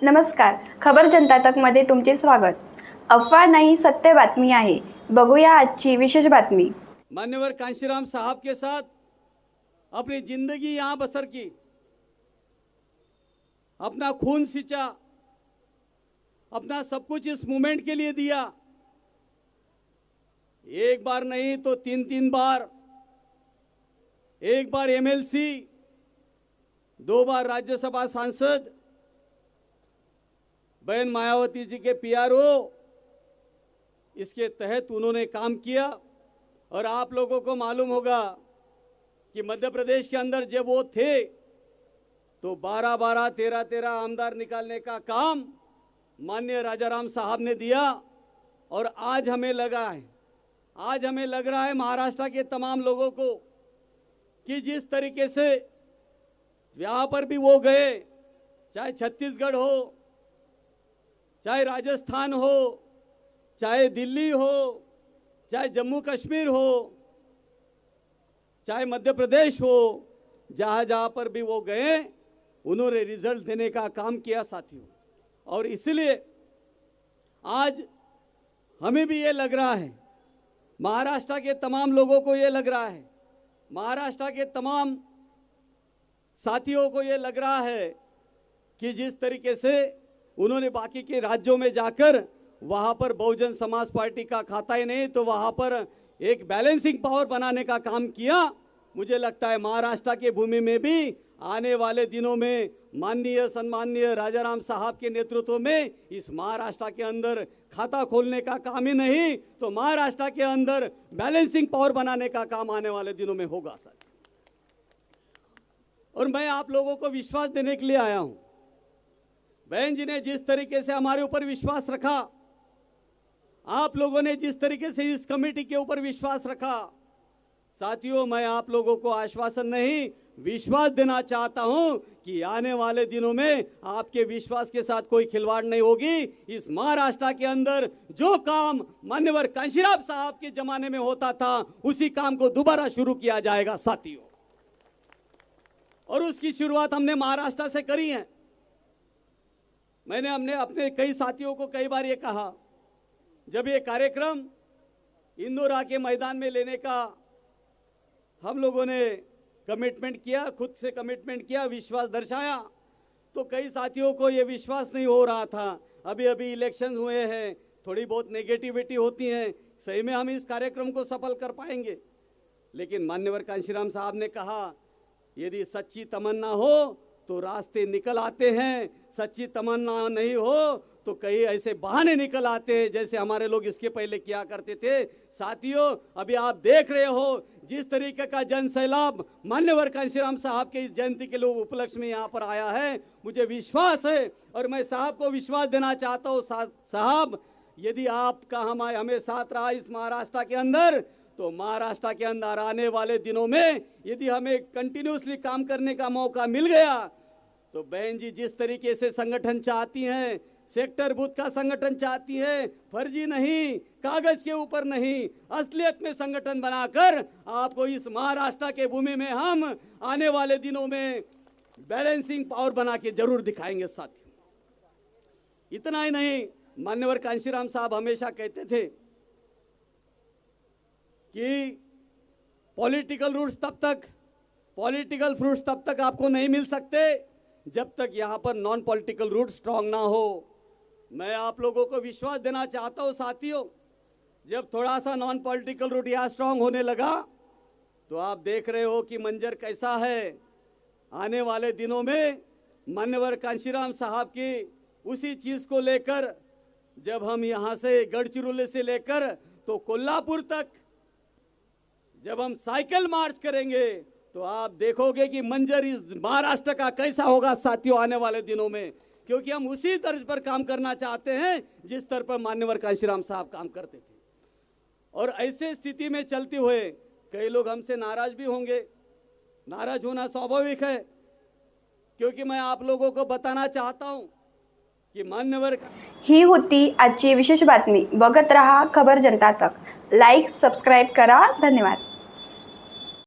नमस्कार, खबर जनता तकमध्ये तुमचे स्वागत। अफवा नहीं, सत्य बातमी आहे। बघूया आजची विशेष बातमी। मान्यवर कांशीराम साहब के साथ अपनी जिंदगी यहाँ बसर की, अपना खून सींचा, अपना सब कुछ इस मूवमेंट के लिए दिया। एक बार नहीं तो तीन बार, एक बार एमएलसी, 2 बार राज्यसभा सांसद, बहन मायावती जी के पीआरओ, इसके तहत उन्होंने काम किया। और आप लोगों को मालूम होगा कि मध्य प्रदेश के अंदर जब वो थे तो 12-12, 13-13 आमदार निकालने का काम माननीय राजाराम साहब ने दिया। और आज हमें लग रहा है महाराष्ट्र के तमाम लोगों को कि जिस तरीके से यहाँ पर भी वो गए, चाहे छत्तीसगढ़ हो, चाहे राजस्थान हो, चाहे दिल्ली हो, चाहे जम्मू कश्मीर हो, चाहे मध्य प्रदेश हो, जहाँ जहाँ पर भी वो गए उन्होंने रिजल्ट देने का काम किया साथियों। और इसलिए आज हमें भी ये लग रहा है, महाराष्ट्र के तमाम लोगों को ये लग रहा है, महाराष्ट्र के तमाम साथियों को ये लग रहा है कि जिस तरीके से उन्होंने बाकी के राज्यों में जाकर वहाँ पर बहुजन समाज पार्टी का खाता ही नहीं तो वहाँ पर एक बैलेंसिंग पावर बनाने का काम किया। मुझे लगता है महाराष्ट्र के भूमि में भी आने वाले दिनों में माननीय सम्माननीय राजाराम साहब के नेतृत्व में इस महाराष्ट्र के अंदर खाता खोलने का काम ही नहीं तो महाराष्ट्र के अंदर बैलेंसिंग पावर बनाने का काम आने वाले दिनों में होगा सर। और मैं आप लोगों को विश्वास देने के लिए आया हूं। बहन जी ने जिस तरीके से हमारे ऊपर विश्वास रखा, आप लोगों ने जिस तरीके से इस कमेटी के ऊपर विश्वास रखा, साथियों मैं आप लोगों को आश्वासन नहीं विश्वास देना चाहता हूं कि आने वाले दिनों में आपके विश्वास के साथ कोई खिलवाड़ नहीं होगी। इस महाराष्ट्र के अंदर जो काम मान्यवर कांशीराम साहब के जमाने में होता था उसी काम को दोबारा शुरू किया जाएगा साथियों। और उसकी शुरुआत हमने महाराष्ट्र से करी है। हमने अपने कई साथियों को कई बार ये कहा, जब ये कार्यक्रम इंदौरा के मैदान में लेने का हम लोगों ने कमिटमेंट किया, खुद से कमिटमेंट किया, विश्वास दर्शाया, तो कई साथियों को ये विश्वास नहीं हो रहा था। अभी इलेक्शन हुए हैं, थोड़ी बहुत नेगेटिविटी होती है, सही में हम इस कार्यक्रम को सफल कर पाएंगे। लेकिन मान्यवर कांशीराम साहब ने कहा यदि सच्ची तमन्ना हो तो रास्ते निकल आते हैं, सच्ची तमन्ना नहीं हो तो कई ऐसे बहाने निकल आते हैं जैसे हमारे लोग इसके पहले किया करते थे। साथियों अभी आप देख रहे हो जिस तरीके का जन सैलाब मान्यवर कांशीराम साहब के इस जयंती के लोग उपलक्ष्य में यहाँ पर आया है, मुझे विश्वास है और मैं साहब को विश्वास देना चाहता हूँ साहब यदि आपका हमें साथ रहा इस महाराष्ट्र के अंदर तो महाराष्ट्र के अंदर आने वाले दिनों में यदि हमें कंटिन्यूसली काम करने का मौका मिल गया तो बहन जी जिस तरीके से संगठन चाहती हैं, सेक्टर बूथ का संगठन चाहती है, फर्जी नहीं, कागज के ऊपर नहीं, असलियत में संगठन बनाकर आपको इस महाराष्ट्र के भूमि में हम आने वाले दिनों में बैलेंसिंग पावर बना के जरूर दिखाएंगे साथियों। इतना ही नहीं, मान्यवर कांशीराम साहब हमेशा कहते थे कि पॉलिटिकल फ्रूट्स तब तक आपको नहीं मिल सकते जब तक यहाँ पर नॉन पॉलिटिकल रूट स्ट्रांग ना हो। मैं आप लोगों को विश्वास देना चाहता हूँ साथियों, जब थोड़ा सा नॉन पॉलिटिकल रूट यहाँ स्ट्रांग होने लगा तो आप देख रहे हो कि मंजर कैसा है। आने वाले दिनों में मान्यवर कांशीराम साहब की उसी चीज़ को लेकर जब हम यहाँ से गढ़चिरौली से लेकर तो कोल्हापुर तक जब हम साइकिल मार्च करेंगे तो आप देखोगे कि मंजर इस महाराष्ट्र का कैसा होगा साथियों आने वाले दिनों में, क्योंकि हम उसी तर्ज पर काम करना चाहते हैं जिस तरह पर मान्यवर कांशीराम साहब काम करते थे। और ऐसे स्थिति में चलते हुए कई लोग हमसे नाराज भी होंगे, नाराज होना स्वाभाविक है, क्योंकि मैं आप लोगों को बताना चाहता हूं कि मान्यवर ही होती आजची विशेष बातमी। बघत रहा खबर जनता तक। लाईक सबस्क्राईब करा। धन्यवाद।